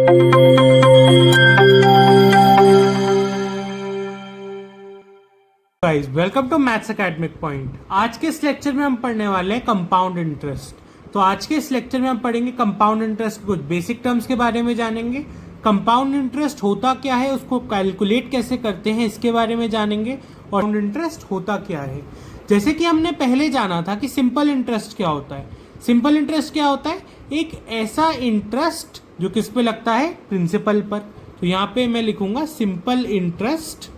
Guys welcome to maths academic point. आज के इस लेक्चर में हम पढ़ने वाले हैं कंपाउंड इंटरेस्ट। तो आज के इस लेक्चर में हम पढ़ेंगे कंपाउंड इंटरेस्ट के कुछ बेसिक टर्म्स के बारे में जानेंगे। कंपाउंड इंटरेस्ट होता क्या है, उसको कैलकुलेट कैसे करते हैं, इसके बारे में जानेंगे। और कंपाउंड इंटरेस्ट होता क्या है, जैसे कि हमने पहले जाना था कि सिंपल इंटरेस्ट क्या होता है। सिंपल इंटरेस्ट क्या होता है? एक ऐसा इंटरेस्ट जो किस पे लगता है, प्रिंसिपल पर। तो यहाँ पे मैं लिखूंगा सिंपल इंटरेस्ट।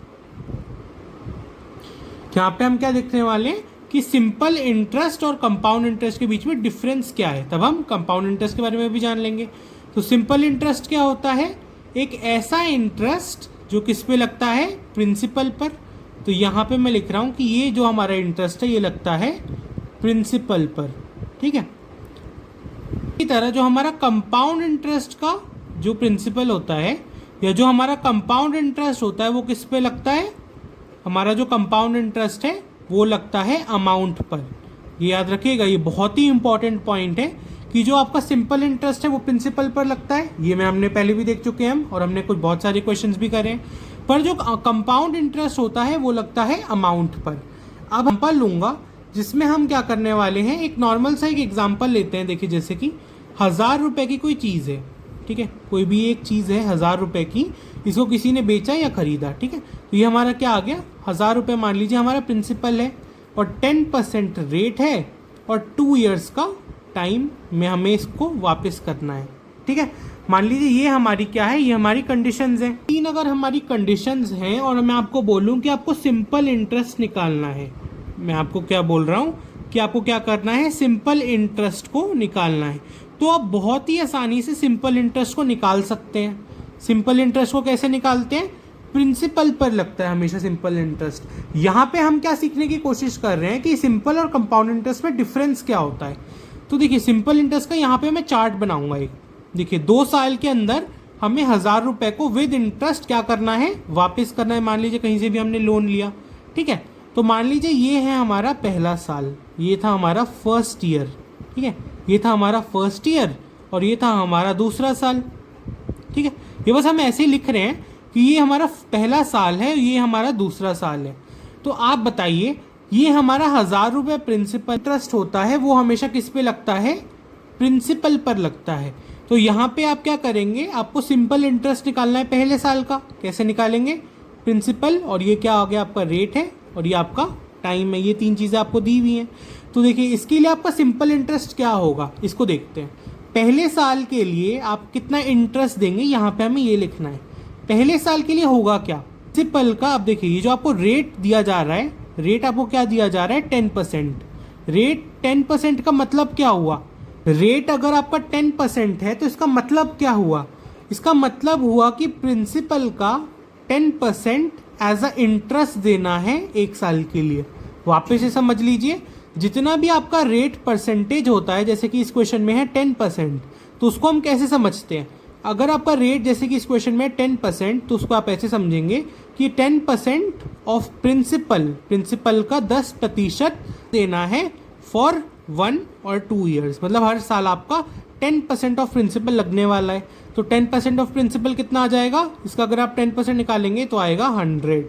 यहाँ पे हम क्या देखने वाले हैं कि सिंपल इंटरेस्ट और कंपाउंड इंटरेस्ट के बीच में डिफरेंस क्या है, तब हम कंपाउंड इंटरेस्ट के बारे में भी जान लेंगे। तो सिंपल इंटरेस्ट क्या होता है? एक ऐसा इंटरेस्ट जो किस पे लगता है, प्रिंसिपल पर। तो यहाँ पे मैं लिख रहा हूँ कि ये जो हमारा इंटरेस्ट है ये लगता है प्रिंसिपल पर, ठीक है। इसी तरह जो हमारा कंपाउंड इंटरेस्ट का जो प्रिंसिपल होता है या जो हमारा कंपाउंड इंटरेस्ट होता है वो किस पे लगता है? हमारा जो कंपाउंड इंटरेस्ट है वो लगता है अमाउंट पर। ये याद रखिएगा, ये बहुत ही इंपॉर्टेंट पॉइंट है कि जो आपका सिंपल इंटरेस्ट है वो प्रिंसिपल पर लगता है। ये हमने पहले भी देख चुके हैं हम, और हमने कुछ बहुत सारे क्वेश्चंस भी करे हैं। पर जो कंपाउंड इंटरेस्ट होता है वो लगता है अमाउंट पर। अब एग्जाम्पल लूंगा जिसमें हम क्या करने वाले हैं, एक नॉर्मल सा एक एग्जाम्पल लेते हैं। देखिए जैसे कि 1000 रुपये की कोई चीज़ है, ठीक है, कोई भी एक चीज़ है 1000 रुपये की, इसको किसी ने बेचा या खरीदा, ठीक है। तो ये हमारा क्या आ गया, 1000 रुपये मान लीजिए हमारा प्रिंसिपल है, और 10% रेट है, और 2 ईयर्स का टाइम में हमें इसको वापस करना है, ठीक है। मान लीजिए ये हमारी क्या है, ये हमारी कंडीशंस हैं। 3 अगर हमारी कंडीशंस हैं और मैं आपको बोलूँ कि आपको सिंपल इंटरेस्ट निकालना है, मैं आपको क्या बोल रहा हूँ कि आपको क्या करना है, सिंपल इंटरेस्ट को निकालना है, तो आप बहुत ही आसानी से सिंपल इंटरेस्ट को निकाल सकते हैं। सिंपल इंटरेस्ट को कैसे निकालते हैं? प्रिंसिपल पर लगता है हमेशा सिंपल इंटरेस्ट। यहाँ पे हम क्या सीखने की कोशिश कर रहे हैं कि सिंपल और कंपाउंड इंटरेस्ट में डिफरेंस क्या होता है। तो देखिए सिंपल इंटरेस्ट का यहाँ पे मैं चार्ट बनाऊंगा एक। देखिए 2 साल के अंदर हमें 1000 रुपये को विद इंटरेस्ट क्या करना है, वापस करना है। मान लीजिए कहीं से भी हमने लोन लिया, ठीक है। तो मान लीजिए ये है हमारा पहला साल, ये था हमारा फर्स्ट ईयर, ठीक है, ये था हमारा फर्स्ट ईयर, और ये था हमारा दूसरा साल, ठीक है। ये बस हम ऐसे ही लिख रहे हैं कि ये हमारा पहला साल है, ये हमारा दूसरा साल है। तो आप बताइए, ये हमारा 1000 रुपये प्रिंसिपल इंटरेस्ट होता है वो हमेशा किस पे लगता है, प्रिंसिपल पर लगता है। तो यहाँ पे आप क्या करेंगे, आपको सिंपल इंटरेस्ट निकालना है पहले साल का। कैसे निकालेंगे? प्रिंसिपल, और ये क्या आ गया आपका रेट है, और ये आपका टाइम है। ये 3 चीज़ें आपको दी हुई हैं। तो देखिए इसके लिए आपका सिंपल इंटरेस्ट क्या होगा, इसको देखते हैं। पहले साल के लिए आप कितना इंटरेस्ट देंगे, यहाँ पे हमें ये लिखना है। पहले साल के लिए होगा क्या, प्रिंसिपल का। अब देखिए ये जो आपको रेट दिया जा रहा है, रेट आपको क्या दिया जा रहा है, 10%। रेट 10% का मतलब क्या हुआ? रेट अगर आपका 10% है तो इसका मतलब क्या हुआ? इसका मतलब हुआ कि प्रिंसिपल का 10% एज अ इंटरेस्ट देना है 1 साल के लिए। वापस से समझ लीजिए, जितना भी आपका रेट परसेंटेज होता है, जैसे कि इस क्वेश्चन में है 10%, तो उसको हम कैसे समझते हैं? अगर आपका रेट जैसे कि इस क्वेश्चन में 10%, तो उसको आप ऐसे समझेंगे कि 10% ऑफ प्रिंसिपल का 10% देना है फॉर 1 और 2 ईयर्स। मतलब हर साल आपका 10% ऑफ प्रिंसिपल लगने वाला है। तो 10% ऑफ प्रिंसिपल कितना आ जाएगा, इसका अगर आप 10% निकालेंगे तो आएगा 100।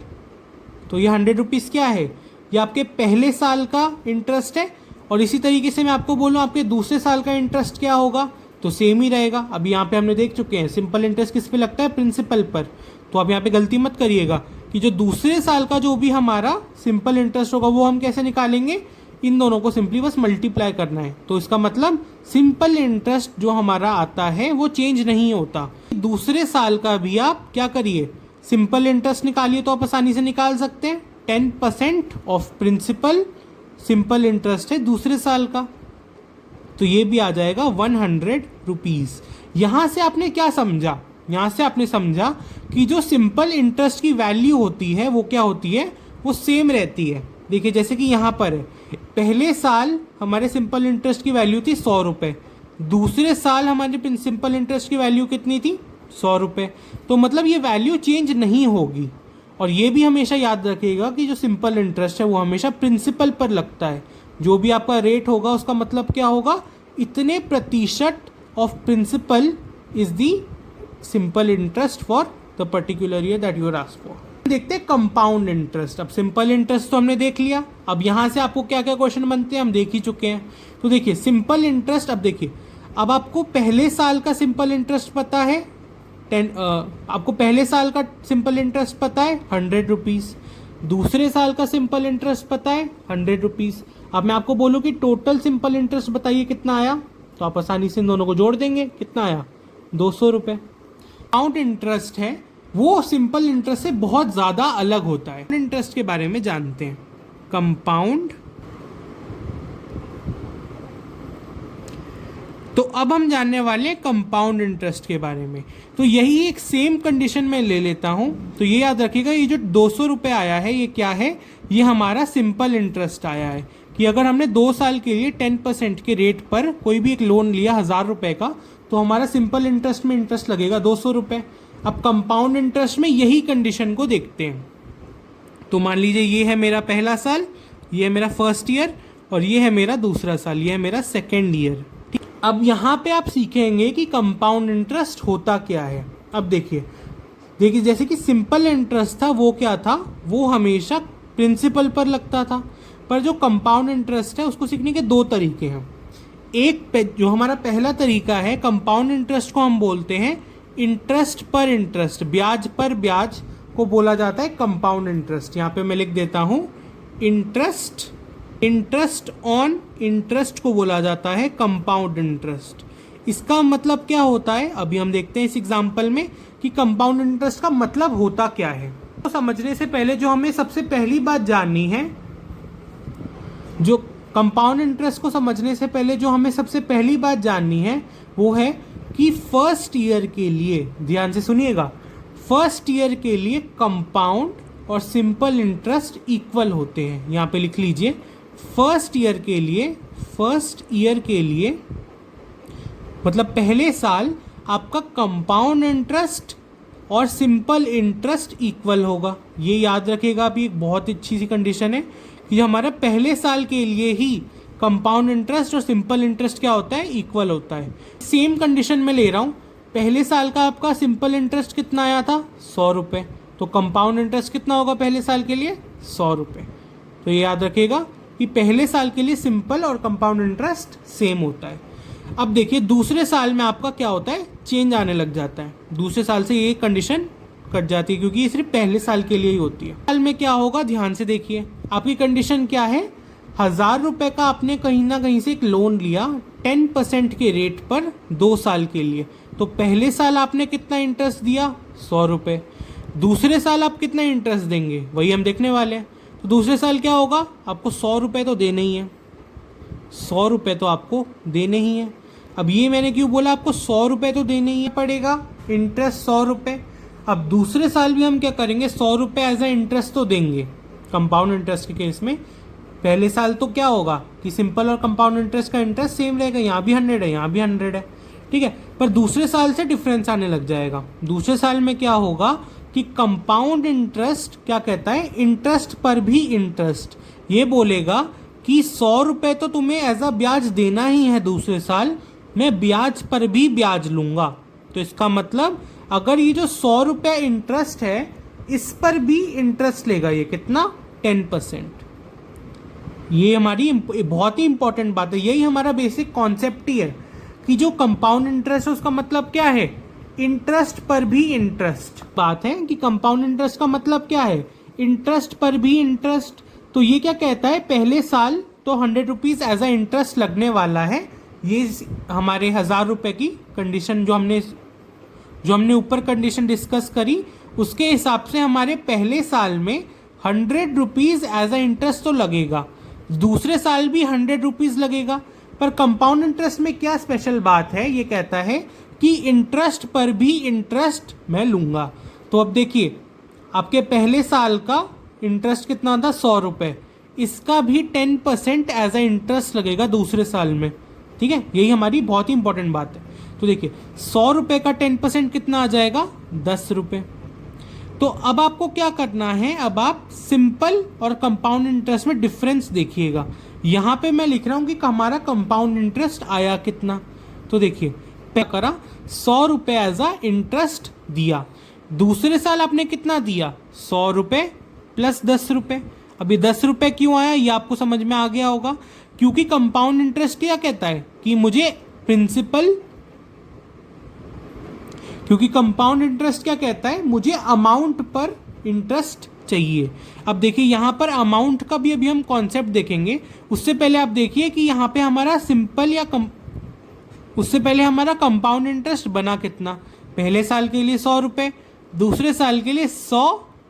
तो ये 100 रुपीज़ क्या है, ये आपके पहले साल का इंटरेस्ट है। और इसी तरीके से मैं आपको बोलूँ आपके दूसरे साल का इंटरेस्ट क्या होगा, तो सेम ही रहेगा। अभी यहाँ पे हमने देख चुके हैं सिंपल इंटरेस्ट किस पे लगता है, प्रिंसिपल पर। तो आप यहाँ पे गलती मत करिएगा कि जो दूसरे साल का जो भी हमारा सिंपल इंटरेस्ट होगा वो हम कैसे निकालेंगे, इन दोनों को सिंपली बस मल्टीप्लाई करना है। तो इसका मतलब सिंपल इंटरेस्ट जो हमारा आता है वो चेंज नहीं होता। दूसरे साल का भी आप क्या करिए, सिंपल इंटरेस्ट निकालिए, तो आप आसानी से निकाल सकते हैं। 10% ऑफ प्रिंसिपल सिंपल इंटरेस्ट है दूसरे साल का, तो ये भी आ जाएगा 100 रुपीज़। यहाँ से आपने क्या समझा, यहाँ से आपने समझा कि जो सिंपल इंटरेस्ट की वैल्यू होती है वो क्या होती है, वो सेम रहती है। देखिए जैसे कि यहाँ पर है, पहले साल हमारे सिंपल इंटरेस्ट की वैल्यू थी 100 रुपये, दूसरे साल हमारे सिंपल इंटरेस्ट की वैल्यू कितनी थी, 100 रुपये। तो मतलब ये वैल्यू चेंज नहीं होगी। और ये भी हमेशा याद रखिएगा कि जो सिंपल इंटरेस्ट है वो हमेशा प्रिंसिपल पर लगता है। जो भी आपका रेट होगा उसका मतलब क्या होगा, इतने प्रतिशत of principal is the simple interest for the particular year that you are asked for. देखते हैं कंपाउंड इंटरेस्ट। अब सिंपल इंटरेस्ट तो हमने देख लिया, अब यहाँ से आपको क्या क्या क्वेश्चन बनते हैं हम देख ही चुके हैं। तो देखिए सिंपल इंटरेस्ट, अब देखिए अब आपको पहले साल का सिंपल इंटरेस्ट पता है आपको पहले साल का सिंपल इंटरेस्ट पता है 100 रुपीज़, दूसरे साल का सिंपल इंटरेस्ट पता है 100 रुपीज़। अब मैं आपको बोलूँ कि टोटल सिंपल इंटरेस्ट बताइए कितना आया, तो आप आसानी से इन दोनों को जोड़ देंगे, कितना आया 200 रुपये। कंपाउंड इंटरेस्ट है वो सिंपल इंटरेस्ट से बहुत ज़्यादा अलग होता है। इंटरेस्ट के बारे में जानते हैं, कंपाउंड। तो अब हम जानने वाले हैं कंपाउंड इंटरेस्ट के बारे में। तो यही एक सेम कंडीशन में ले लेता हूं, तो ये याद रखिएगा ये जो 200 रुपये आया है ये क्या है, ये हमारा सिंपल इंटरेस्ट आया है कि अगर हमने 2 साल के लिए 10% के रेट पर कोई भी एक लोन लिया 1000 रुपये का, तो हमारा सिंपल इंटरेस्ट में इंटरेस्ट लगेगा 200 रुपये। अब कंपाउंड इंटरेस्ट में यही कंडीशन को देखते हैं। तो मान लीजिए ये है मेरा पहला साल, ये है मेरा फर्स्ट ईयर, और ये है मेरा दूसरा साल, ये है मेरा सेकेंड ईयर। ठीक, अब यहाँ पे आप सीखेंगे कि कंपाउंड इंटरेस्ट होता क्या है। अब देखिए जैसे कि सिंपल इंटरेस्ट था वो क्या था, वो हमेशा प्रिंसिपल पर लगता था, पर जो कंपाउंड इंटरेस्ट है उसको सीखने के 2 तरीके हैं। एक जो हमारा पहला तरीका है, कंपाउंड इंटरेस्ट को हम बोलते हैं इंटरेस्ट पर इंटरेस्ट, ब्याज पर ब्याज को बोला जाता है कंपाउंड इंटरेस्ट। यहाँ पे मैं लिख देता हूँ इंटरेस्ट ऑन इंटरेस्ट को बोला जाता है कंपाउंड इंटरेस्ट। इसका मतलब क्या होता है अभी हम देखते हैं इस एग्जाम्पल में कि कंपाउंड इंटरेस्ट का मतलब होता क्या है। तो समझने से पहले जो हमें सबसे पहली बात जाननी है, जो कंपाउंड इंटरेस्ट को समझने से पहले जो हमें सबसे पहली बात जाननी है वो है कि फर्स्ट ईयर के लिए, ध्यान से सुनिएगा, फर्स्ट ईयर के लिए कंपाउंड और सिंपल इंटरेस्ट इक्वल होते हैं। यहाँ पे लिख लीजिए फर्स्ट ईयर के लिए मतलब पहले साल आपका कंपाउंड इंटरेस्ट और सिंपल इंटरेस्ट इक्वल होगा। ये याद रखिएगा, अभी एक बहुत अच्छी सी कंडीशन है कि हमारा पहले साल के लिए ही कंपाउंड इंटरेस्ट और सिंपल इंटरेस्ट क्या होता है, इक्वल होता है। सेम कंडीशन में ले रहा हूँ, पहले साल का आपका सिंपल इंटरेस्ट कितना आया था 100 रुपये, तो कंपाउंड इंटरेस्ट कितना होगा पहले साल के लिए 100 रुपये। तो ये याद रखिएगा कि पहले साल के लिए सिंपल और कंपाउंड इंटरेस्ट सेम होता है। अब देखिए दूसरे साल में आपका क्या होता है, चेंज आने लग जाता है, दूसरे साल से ये कंडीशन कट जाती है क्योंकि ये सिर्फ पहले साल के लिए ही होती है। साल में क्या होगा ध्यान से देखिए, आपकी कंडीशन क्या है, 1000 रुपये का आपने कहीं ना कहीं से एक लोन लिया 10% के रेट पर 2 साल के लिए, तो पहले साल आपने कितना इंटरेस्ट दिया 100 रुपये, दूसरे साल आप कितना इंटरेस्ट देंगे वही हम देखने वाले हैं। तो दूसरे साल क्या होगा, आपको 100 रुपये तो देने ही है, 100 रुपये तो आपको देने ही है। अब ये मैंने क्यों बोला आपको 100 रुपये तो देने ही पड़ेगा, इंटरेस्ट 100 रुपये। अब दूसरे साल भी हम क्या करेंगे, 100 रुपये एज ए इंटरेस्ट तो देंगे। कंपाउंड इंटरेस्ट के केस में पहले साल तो क्या होगा कि सिंपल और कंपाउंड इंटरेस्ट का इंटरेस्ट सेम रहेगा, यहाँ भी 100 है यहाँ भी 100 है, ठीक है। पर दूसरे साल से डिफरेंस आने लग जाएगा। दूसरे साल में क्या होगा कि कंपाउंड इंटरेस्ट क्या कहता है, इंटरेस्ट पर भी इंटरेस्ट, ये बोलेगा कि 100 रुपये तो तुम्हें एज अ ब्याज देना ही है, दूसरे साल मैं ब्याज पर भी ब्याज लूंगा। तो इसका मतलब अगर ये जो 100 रुपये इंटरेस्ट है इस पर भी इंटरेस्ट लेगा, ये कितना 10%। ये हमारी बहुत ही इंपॉर्टेंट बात है, यही हमारा बेसिक कॉन्सेप्ट ही है कि जो कंपाउंड इंटरेस्ट है उसका मतलब क्या है, इंटरेस्ट पर भी इंटरेस्ट। बात है कि कंपाउंड इंटरेस्ट का मतलब क्या है, इंटरेस्ट पर भी इंटरेस्ट। तो ये क्या कहता है, पहले साल तो 100 रुपीज़ एज अ इंटरेस्ट लगने वाला है, ये हमारे 1000 रुपये की कंडीशन जो हमने ऊपर कंडीशन डिस्कस करी उसके हिसाब से हमारे पहले साल में 100 रुपीज़ एज अ इंटरेस्ट तो लगेगा, दूसरे साल भी 100 रुपीज़ लगेगा। पर कंपाउंड इंटरेस्ट में क्या स्पेशल बात है, ये कहता है कि इंटरेस्ट पर भी इंटरेस्ट मैं लूँगा। तो अब देखिए आपके पहले साल का इंटरेस्ट कितना था 100 रुपये, इसका भी 10% एज अ इंटरेस्ट लगेगा दूसरे साल में, ठीक है। यही हमारी बहुत ही इंपॉर्टेंट बात है। तो देखिए 100 रुपये का 10% कितना आ जाएगा 10 रुपये। तो अब आपको क्या करना है, अब आप सिंपल और कंपाउंड इंटरेस्ट में डिफरेंस देखिएगा। यहाँ पे मैं लिख रहा हूँ कि हमारा कंपाउंड इंटरेस्ट आया कितना। तो देखिए पे करा 100 रुपये एज अ इंटरेस्ट दिया। दूसरे साल आपने कितना दिया? 100 रुपये प्लस 10 रुपये। अभी 10 रुपये क्यों आया ये आपको समझ में आ गया होगा, क्योंकि कंपाउंड इंटरेस्ट क्या कहता है कि मुझे प्रिंसिपल, क्योंकि कंपाउंड इंटरेस्ट क्या कहता है, मुझे अमाउंट पर इंटरेस्ट चाहिए। अब देखिए यहाँ पर अमाउंट का भी अभी हम कॉन्सेप्ट देखेंगे। उससे पहले आप देखिए कि यहाँ पे हमारा सिंपल या उससे पहले हमारा कंपाउंड इंटरेस्ट बना कितना? पहले साल के लिए 100 रुपये, दूसरे साल के लिए 100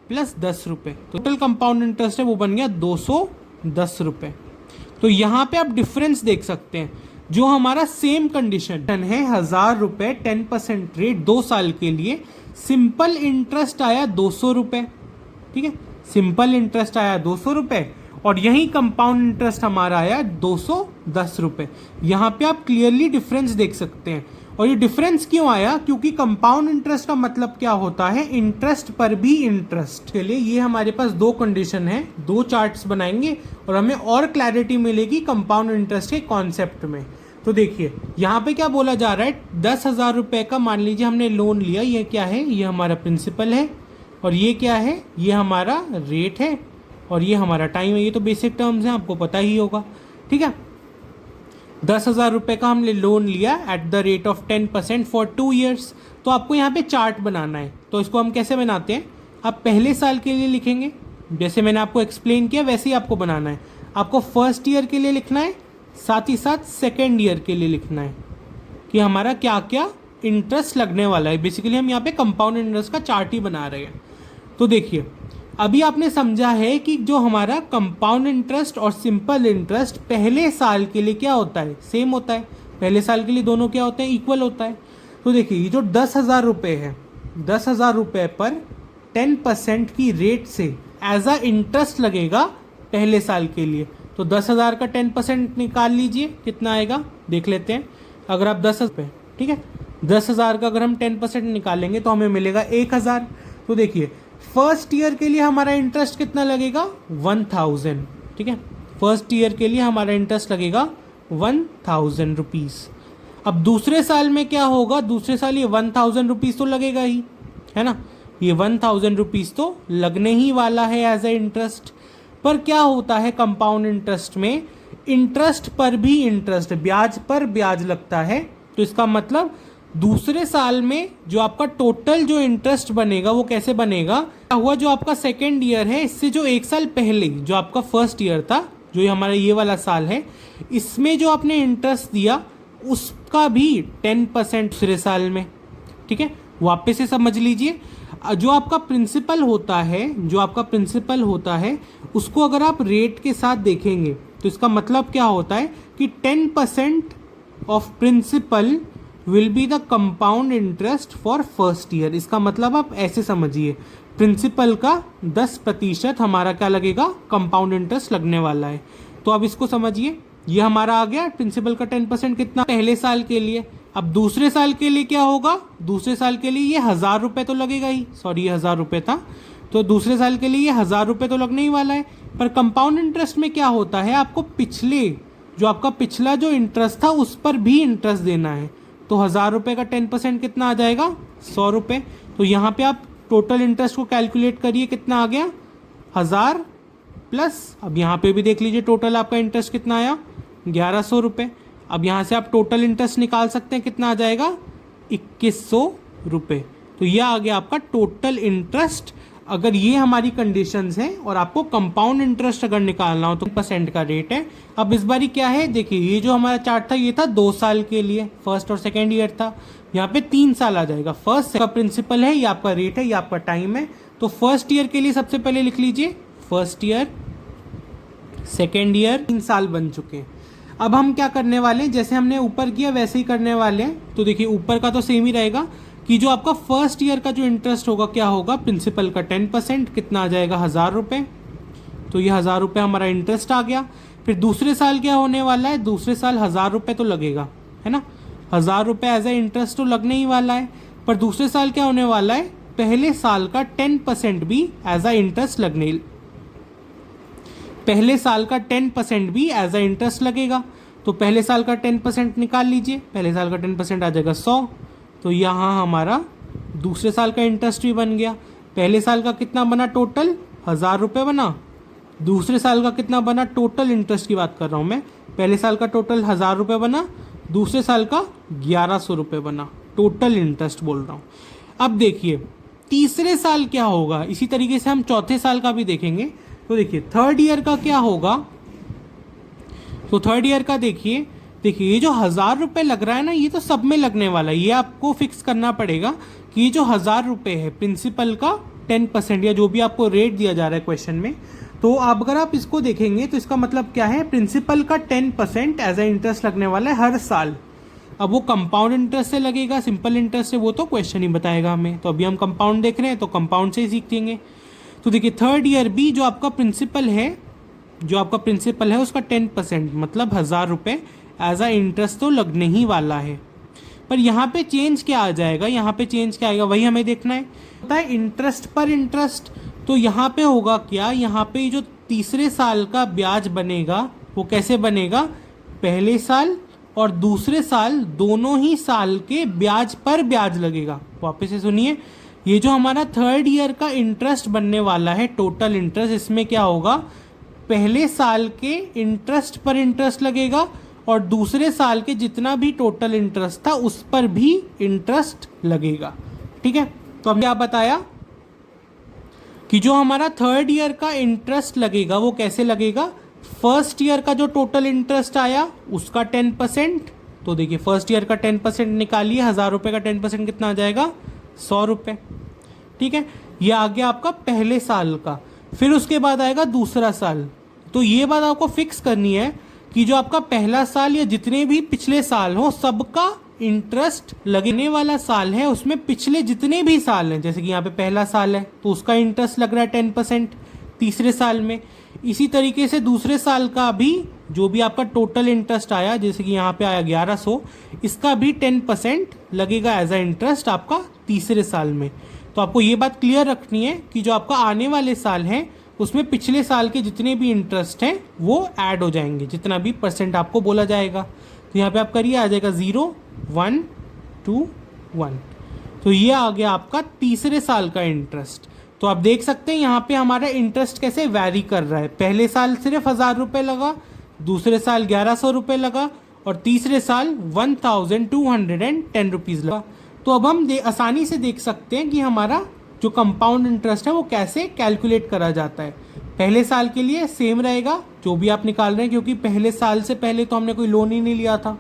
प्लस 10 रुपये, टोटल कंपाउंड इंटरेस्ट है वो बन गया 210 रुपये। तो यहाँ पे आप डिफरेंस देख सकते हैं। जो हमारा सेम कंडीशन है 1000 रुपये 10% रेट 2 साल के लिए, सिंपल इंटरेस्ट आया 200 रुपये। ठीक है, सिंपल इंटरेस्ट आया 200 रुपये और यही कंपाउंड इंटरेस्ट हमारा आया 210 रुपये। यहाँ पे आप क्लियरली डिफरेंस देख सकते हैं। और ये डिफरेंस क्यों आया? क्योंकि कंपाउंड इंटरेस्ट का मतलब क्या होता है, इंटरेस्ट पर भी इंटरेस्ट। के लिए ये हमारे पास 2 कंडीशन है, 2 चार्ट्स बनाएंगे और हमें और क्लैरिटी मिलेगी कंपाउंड इंटरेस्ट के कॉन्सेप्ट में। तो देखिए यहाँ पे क्या बोला जा रहा है, 10,000 रुपये का मान लीजिए हमने लोन लिया। ये क्या है? ये हमारा प्रिंसिपल है और ये क्या है? ये हमारा रेट है और ये हमारा टाइम है। ये तो बेसिक टर्म्स हैं, आपको पता ही होगा। ठीक है, 10,000 रुपये का हमने लोन लिया at the rate of 10% for 2 years. तो आपको यहाँ पे चार्ट बनाना है। तो इसको हम कैसे बनाते हैं? आप पहले साल के लिए लिखेंगे, जैसे मैंने आपको एक्सप्लेन किया वैसे ही आपको बनाना है। आपको फर्स्ट ईयर के लिए लिखना है, साथ ही साथ सेकेंड ईयर के लिए लिखना है कि हमारा क्या क्या इंटरेस्ट लगने वाला है। बेसिकली हम यहाँ पे कंपाउंड इंटरेस्ट का चार्ट ही बना रहे हैं। तो देखिए अभी आपने समझा है कि जो हमारा कंपाउंड इंटरेस्ट और सिंपल इंटरेस्ट पहले साल के लिए क्या होता है, सेम होता है। पहले साल के लिए दोनों क्या होते हैं, इक्वल होता है। तो देखिए ये जो 10,000 रुपये है, 10,000 रुपये पर 10% की रेट से एज अ इंटरेस्ट लगेगा पहले साल के लिए। तो 10,000 का 10% निकाल लीजिए, कितना आएगा देख लेते हैं। अगर आप 10 रुपये, ठीक है, 10,000 का अगर हम 10% निकालेंगे तो हमें मिलेगा 1,000। तो देखिए फर्स्ट ईयर के लिए हमारा इंटरेस्ट कितना लगेगा, 1,000। ठीक है, फर्स्ट ईयर के लिए हमारा इंटरेस्ट लगेगा 1,000 रुपीज़। अब दूसरे साल में क्या होगा, दूसरे साल ये 1,000 रुपीज़ तो लगेगा ही, है ना। ये 1,000 रुपीज़ तो लगने ही वाला है एज ए इंटरेस्ट। पर क्या होता है कंपाउंड इंटरेस्ट में, इंटरेस्ट पर भी इंटरेस्ट, ब्याज पर ब्याज लगता है। तो इसका मतलब दूसरे साल में जो आपका टोटल जो इंटरेस्ट बनेगा वो कैसे बनेगा, क्या हुआ, जो आपका सेकेंड ईयर है इससे जो 1 साल पहले जो आपका फर्स्ट ईयर था, जो हमारा ये वाला साल है, इसमें जो आपने इंटरेस्ट दिया उसका भी 10% दूसरे साल में। ठीक है, वापस से समझ लीजिए, जो आपका प्रिंसिपल होता है, जो आपका प्रिंसिपल होता है उसको अगर आप रेट के साथ देखेंगे तो इसका मतलब क्या होता है कि 10% of principal will be the compound interest for first year. इसका मतलब आप ऐसे समझिए, प्रिंसिपल का 10% हमारा क्या लगेगा, कंपाउंड इंटरेस्ट लगने वाला है। तो अब इसको समझिए, ये हमारा आ गया प्रिंसिपल का 10% कितना, पहले साल के लिए। अब दूसरे साल के लिए क्या होगा, दूसरे साल के लिए ये 1,000 रुपये तो लगेगा ही, सॉरी ये 1,000 रुपये था, तो दूसरे साल के लिए ये 1,000 रुपये तो लगने ही वाला है। पर कंपाउंड इंटरेस्ट में क्या होता है, आपको पिछले जो आपका पिछला जो इंटरेस्ट था उस पर भी इंटरेस्ट देना है। तो 1,000 रुपये का 10% कितना आ जाएगा, 100 रुपये। तो यहाँ पे आप टोटल इंटरेस्ट को कैलकुलेट करिए, कितना आ गया, 1,000 प्लस, अब यहाँ पे भी देख लीजिए टोटल आपका इंटरेस्ट कितना आया, 1,100 रुपये। अब यहाँ से आप टोटल इंटरेस्ट निकाल सकते हैं, कितना आ जाएगा, 2,100 रुपये। तो यह आ गया आपका टोटल इंटरेस्ट। अगर ये हमारी कंडीशंस हैं और आपको कंपाउंड इंटरेस्ट अगर निकालना हो तो 10% का रेट है। अब इस बारी क्या है, देखिए ये जो हमारा चार्ट था ये था 2 साल के लिए, फर्स्ट और सेकेंड ईयर था। यहाँ पे 3 साल आ जाएगा। फर्स्ट का प्रिंसिपल है, ये आपका रेट है, ये आपका टाइम है। तो फर्स्ट ईयर के लिए सबसे पहले लिख लीजिए फर्स्ट ईयर, सेकेंड ईयर, 3 साल बन चुके हैं। अब हम क्या करने वाले हैं, जैसे हमने ऊपर किया वैसे ही करने वाले हैं। तो देखिए ऊपर का तो सेम ही रहेगा कि जो आपका फर्स्ट ईयर का जो इंटरेस्ट होगा क्या होगा, प्रिंसिपल का 10%, कितना आ जाएगा, 1,000 रुपये। तो ये 1,000 रुपये हमारा इंटरेस्ट आ गया। फिर दूसरे साल क्या होने वाला है, दूसरे साल 1,000 रुपये तो लगेगा, है ना, 1,000 रुपये एज ए इंटरेस्ट तो लगने ही वाला है। पर दूसरे साल क्या होने वाला है, पहले साल का 10% भी एज ए इंटरेस्ट पहले साल का 10% भी एज ए इंटरेस्ट लगेगा। तो पहले साल का 10% निकाल लीजिए, पहले साल का 10% आ जाएगा 100। तो यहाँ हमारा दूसरे साल का इंटरेस्ट भी बन गया। पहले साल का कितना बना टोटल, 1000 रुपये बना। दूसरे साल का कितना बना, टोटल इंटरेस्ट की बात कर रहा हूँ मैं, पहले साल का टोटल 1000 रुपये बना, दूसरे साल का 1100 रुपये बना, टोटल इंटरेस्ट बोल रहा हूँ। अब देखिए तीसरे साल क्या होगा, इसी तरीके से हम चौथे साल का भी देखेंगे। तो देखिए थर्ड ईयर का क्या होगा, तो थर्ड ईयर का देखिए ये जो 1000 रुपये लग रहा है ना, ये तो सब में लगने वाला है। ये आपको फिक्स करना पड़ेगा कि ये जो 1000 रुपये है प्रिंसिपल का 10% या जो भी आपको रेट दिया जा रहा है क्वेश्चन में, तो अब अगर आप इसको देखेंगे तो इसका मतलब क्या है, प्रिंसिपल का 10% एज ए इंटरेस्ट लगने वाला है हर साल। अब वो कंपाउंड इंटरेस्ट से लगेगा, सिंपल इंटरेस्ट से वो तो क्वेश्चन ही बताएगा हमें। तो अभी हम कंपाउंड देख रहे हैं तो कंपाउंड से ही सीखेंगे। तो देखिए थर्ड ईयर भी जो आपका प्रिंसिपल है उसका 10% मतलब 1000 रुपये एज आ इंटरेस्ट तो लगने ही वाला है। पर यहाँ पे चेंज क्या आ जाएगा, यहाँ पे चेंज क्या आएगा वही हमें देखना है। होता है इंटरेस्ट पर इंटरेस्ट, तो यहाँ पे होगा क्या, यहाँ पे जो तीसरे साल का ब्याज बनेगा वो कैसे बनेगा, पहले साल और दूसरे साल दोनों ही साल के ब्याज पर ब्याज लगेगा। वापस से सुनिए, ये जो हमारा थर्ड ईयर का इंटरेस्ट बनने वाला है टोटल इंटरेस्ट, इसमें क्या होगा, पहले साल के इंटरेस्ट पर इंटरेस्ट लगेगा और दूसरे साल के जितना भी टोटल इंटरेस्ट था उस पर भी इंटरेस्ट लगेगा। ठीक है, तो हमने क्या बताया कि जो हमारा थर्ड ईयर का इंटरेस्ट लगेगा वो कैसे लगेगा, फर्स्ट ईयर का जो टोटल इंटरेस्ट आया उसका 10%। तो देखिए फर्स्ट ईयर का 10% निकालिए, 1000 रुपये का 10% कितना आ जाएगा, 100 रुपये। ठीक है, ये आ गया आपका पहले साल का। फिर उसके बाद आएगा दूसरा साल। तो ये बात आपको फिक्स करनी है कि जो आपका पहला साल या जितने भी पिछले साल हो सबका इंटरेस्ट लगने वाला साल है, उसमें पिछले जितने भी साल हैं, जैसे कि यहाँ पे पहला साल है तो उसका इंटरेस्ट लग रहा है 10% तीसरे साल में। इसी तरीके से दूसरे साल का भी जो भी आपका टोटल इंटरेस्ट आया, जैसे कि यहाँ पे आया 1100, इसका भी 10% लगेगा एज अ इंटरेस्ट आपका तीसरे साल में। तो आपको ये बात क्लियर रखनी है कि जो आपका आने वाले साल है उसमें पिछले साल के जितने भी इंटरेस्ट हैं वो ऐड हो जाएंगे, जितना भी परसेंट आपको बोला जाएगा। तो यहाँ पे आप करिए, आ जाएगा 0, 1, 2, 1। तो ये आ गया आपका तीसरे साल का इंटरेस्ट। तो आप देख सकते हैं यहाँ पे हमारा इंटरेस्ट कैसे वैरी कर रहा है। पहले साल सिर्फ 1000 रुपये लगा, दूसरे साल 1100 रुपये लगा और तीसरे साल 1210 रुपीज़ लगा। तो अब हम आसानी से देख सकते हैं कि हमारा जो कंपाउंड इंटरेस्ट है वो कैसे कैलकुलेट करा जाता है। पहले साल के लिए सेम रहेगा जो भी आप निकाल रहे हैं, क्योंकि पहले साल से पहले तो हमने कोई लोन ही नहीं लिया था,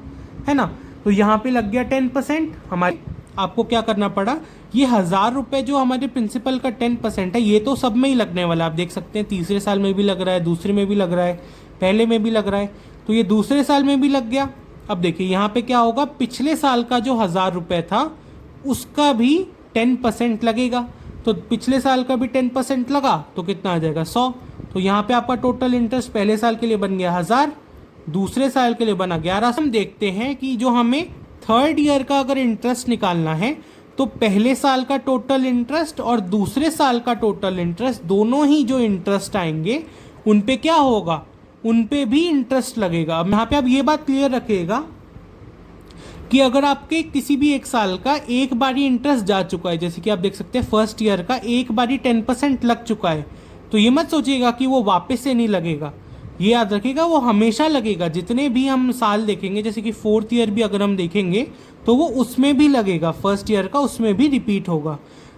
है ना। तो यहाँ पे लग गया 10%। हमारे आपको क्या करना पड़ा, ये 1000 रुपये जो हमारे प्रिंसिपल का 10% है ये तो सब में ही लगने वाला है। आप देख सकते हैं तीसरे साल में भी लग रहा है, दूसरे में भी लग रहा है, पहले में भी लग रहा है, तो ये दूसरे साल में भी लग गया। अब देखिए यहाँ पे क्या होगा, पिछले साल का जो 1000 रुपये था उसका भी 10% लगेगा। तो पिछले साल का भी 10% लगा तो कितना आ जाएगा, 100। तो यहाँ पे आपका टोटल इंटरेस्ट पहले साल के लिए बन गया 1000, दूसरे साल के लिए बना 1100। हम देखते हैं कि जो हमें थर्ड ईयर का अगर इंटरेस्ट निकालना है तो पहले साल का टोटल इंटरेस्ट और दूसरे साल का टोटल इंटरेस्ट दोनों ही जो इंटरेस्ट आएंगे उन पे क्या होगा, उन पे भी इंटरेस्ट लगेगा। अब यहाँ पे आप ये बात क्लियर रखिएगा कि अगर आपके किसी भी एक साल का एक बारी इंटरेस्ट जा चुका है, जैसे कि आप देख सकते हैं फर्स्ट ईयर का एक बारी 10% लग चुका है, तो ये मत सोचिएगा कि वो वापस से नहीं लगेगा। ये याद रखिएगा वो हमेशा लगेगा। जितने भी हम साल देखेंगे, जैसे कि फोर्थ ईयर भी अगर हम देखेंगे तो वो उसमें भी लगेगा, फर्स्ट ईयर का उसमें भी रिपीट होगा।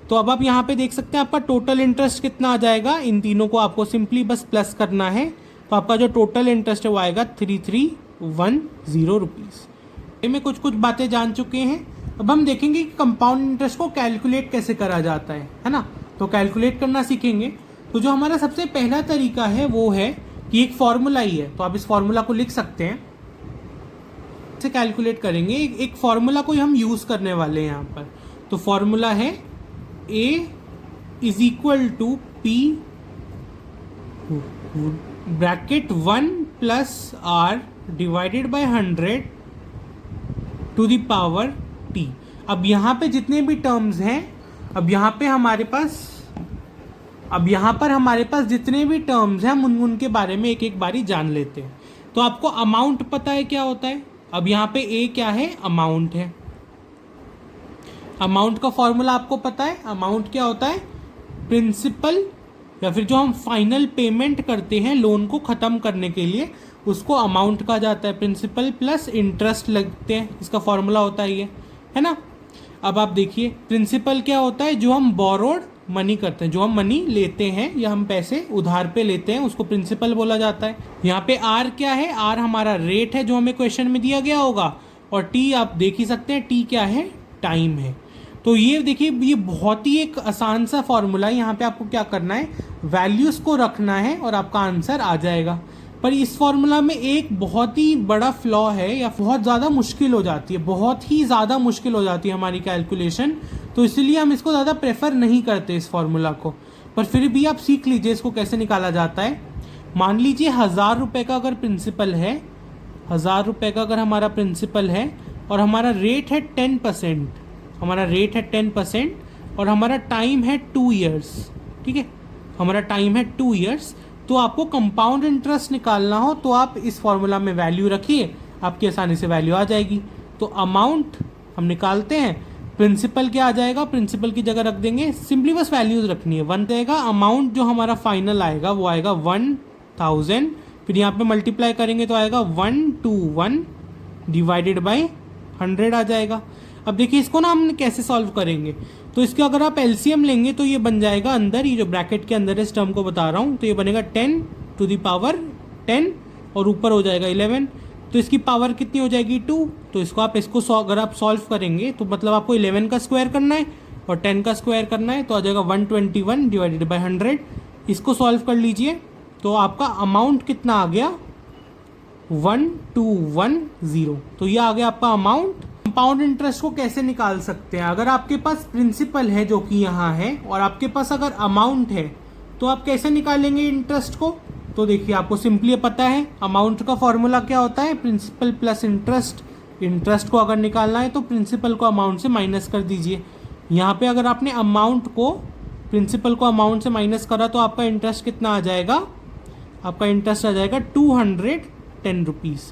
तो अब आप यहाँ पे देख सकते हैं आपका टोटल इंटरेस्ट कितना आ जाएगा, इन तीनों को आपको सिंपली बस प्लस करना है। तो आपका जो टोटल इंटरेस्ट है वो आएगा 3310 रुपीज़। में कुछ बातें जान चुके हैं। अब हम देखेंगे कि कंपाउंड इंटरेस्ट को कैलकुलेट कैसे करा जाता है ना। तो कैलकुलेट करना सीखेंगे। तो जो हमारा सबसे पहला तरीका है वो है कि एक फॉर्मूला ही है, तो आप इस फॉर्मूला को लिख सकते हैं। से कैलकुलेट करेंगे, एक फॉर्मूला को हम यूज़ करने वाले हैं यहाँ पर। तो फॉर्मूला है A = P bracket 1 + R divided by 100 to the power T। अब यहाँ पे जितने भी टर्म्स हैं, अब यहाँ पर हमारे पास जितने भी टर्म्स हैं हम उनके बारे में एक एक बारी जान लेते हैं। तो तो आपको अमाउंट पता है क्या होता है। अब यहाँ पे ए क्या है, अमाउंट है। अमाउंट का फॉर्मूला आपको पता है, अमाउंट क्या होता है, प्रिंसिपल या फिर जो हम फाइनल पेमेंट करते हैं लोन को ख़त्म करने के लिए उसको अमाउंट कहा जाता है। प्रिंसिपल प्लस इंटरेस्ट लगते हैं, इसका फॉर्मूला होता है ये, है ना। अब आप देखिए प्रिंसिपल क्या होता है, जो हम बोरोड मनी करते हैं, जो हम मनी लेते हैं या हम पैसे उधार पे लेते हैं उसको प्रिंसिपल बोला जाता है। यहाँ पे आर क्या है, आर हमारा रेट है जो हमें क्वेश्चन में दिया गया होगा, और टी आप देख ही सकते हैं, टी क्या है, टाइम है। तो ये देखिए ये बहुत ही एक आसान सा फॉर्मूला है। यहाँ पे आपको क्या करना है, वैल्यूज़ को रखना है और आपका आंसर आ जाएगा। पर इस फॉर्मूला में एक बहुत ही बड़ा फ्लॉ है या बहुत ज़्यादा मुश्किल हो जाती है, बहुत ही ज़्यादा मुश्किल हो जाती है हमारी कैलकुलेशन, तो इसलिए हम इसको ज़्यादा प्रेफर नहीं करते इस फॉर्मूला को। पर फिर भी आप सीख लीजिए इसको कैसे निकाला जाता है। मान लीजिए 1000 रुपये का अगर प्रिंसिपल है, 1000 रुपये का अगर हमारा प्रिंसिपल है और हमारा रेट है 10%, हमारा रेट है 10% और हमारा टाइम है 2 ईयर्स, ठीक है, हमारा टाइम है 2 ईयर्स। तो आपको कंपाउंड इंटरेस्ट निकालना हो तो आप इस फॉर्मूला में वैल्यू रखिए, आपकी आसानी से वैल्यू आ जाएगी। तो अमाउंट हम निकालते हैं, प्रिंसिपल क्या आ जाएगा, प्रिंसिपल की जगह रख देंगे, सिंपली बस वैल्यूज रखनी है। 1 देगा, अमाउंट जो हमारा फाइनल आएगा वो आएगा 1000, फिर यहाँ पे मल्टीप्लाई करेंगे तो आएगा 121 डिवाइडेड बाई 100 आ जाएगा। अब देखिए इसको ना हम कैसे सॉल्व करेंगे, तो इसके अगर आप एलसीएम लेंगे तो ये बन जाएगा अंदर, ये जो ब्रैकेट के अंदर इस टर्म को बता रहा हूँ, तो ये बनेगा 10 टू द पावर 10 और ऊपर हो जाएगा 11, तो इसकी पावर कितनी हो जाएगी 2। तो इसको अगर आप सॉल्व करेंगे तो मतलब आपको 11 का स्क्वायर करना है और 10 का स्क्वायर करना है, तो आ जाएगा 121 डिवाइडेड बाई 100। इसको सॉल्व कर लीजिए तो आपका अमाउंट कितना आ गया, 1210। तो ये आ गया आपका अमाउंट। कंपाउंड इंटरेस्ट को कैसे निकाल सकते हैं, अगर आपके पास प्रिंसिपल है जो कि यहाँ है और आपके पास अगर अमाउंट है तो आप कैसे निकालेंगे इंटरेस्ट को। तो देखिए आपको सिंपली पता है अमाउंट का फॉर्मूला क्या होता है, प्रिंसिपल प्लस इंटरेस्ट। इंटरेस्ट को अगर निकालना है तो प्रिंसिपल को अमाउंट से माइनस कर दीजिए। यहाँ पे अगर आपने अमाउंट को प्रिंसिपल को अमाउंट से माइनस करा तो आपका इंटरेस्ट कितना आ जाएगा, आपका इंटरेस्ट आ जाएगा 210 रुपीज़।